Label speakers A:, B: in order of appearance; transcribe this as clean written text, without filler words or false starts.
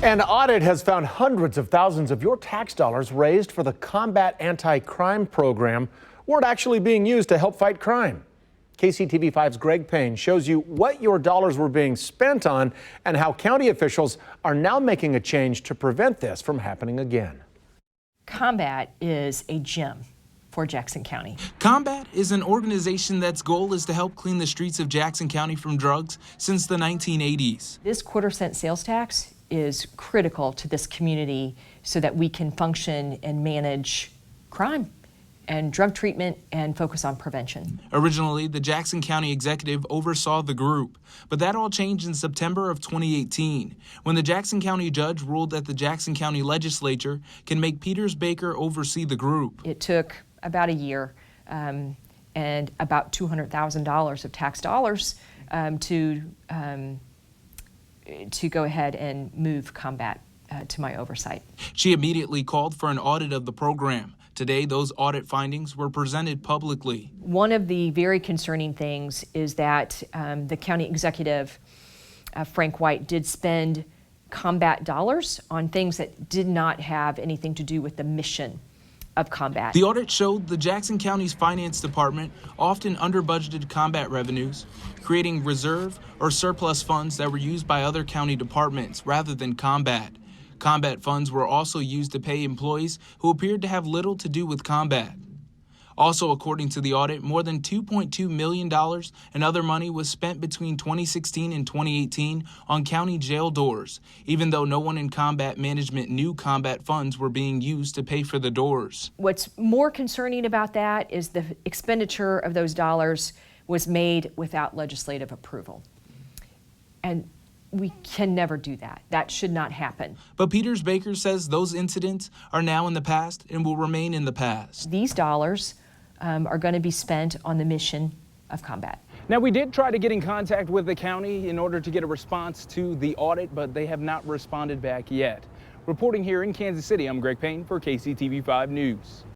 A: An audit has found hundreds of thousands of your tax dollars raised for the Combat Anti-Crime Program weren't actually being used to help fight crime. KCTV5's Greg Payne shows you what your dollars were being spent on and how county officials are now making a change to prevent this from happening again.
B: Combat is a gem for Jackson County.
C: Combat is an organization that's goal is to help clean the streets of Jackson County from drugs since the 1980s.
B: This quarter-cent sales tax is critical to this community so that we can function and manage crime and drug treatment and focus on prevention.
C: Originally, the Jackson County executive oversaw the group, but that all changed in September of 2018 when the Jackson County judge ruled that the Jackson County legislature can make Peters Baker oversee the group.
B: It took about a year and about $200,000 of tax dollars to go ahead and move Combat to my oversight.
C: She immediately called for an audit of the program. Today, those audit findings were presented publicly.
B: One of the very concerning things is that the county executive, Frank White, did spend Combat dollars on things that did not have anything to do with the mission of Combat.
C: The audit showed the Jackson County's finance department often under-budgeted Combat revenues, creating reserve or surplus funds that were used by other county departments rather than Combat. Combat funds were also used to pay employees who appeared to have little to do with Combat. Also, according to the audit, more than $2.2 million and other money was spent between 2016 and 2018 on county jail doors, even though no one in Combat management knew Combat funds were being used to pay for the doors.
B: What's more concerning about that is the expenditure of those dollars was made without legislative approval. And we can never do that. That should not happen.
C: But Peters Baker says those incidents are now in the past and will remain in the past.
B: These dollars are going to be spent on the mission of Combat.
D: Now, we did try to get in contact with the county in order to get a response to the audit, but they have not responded back yet. Reporting here in Kansas City, I'm Greg Payne for KCTV5 News.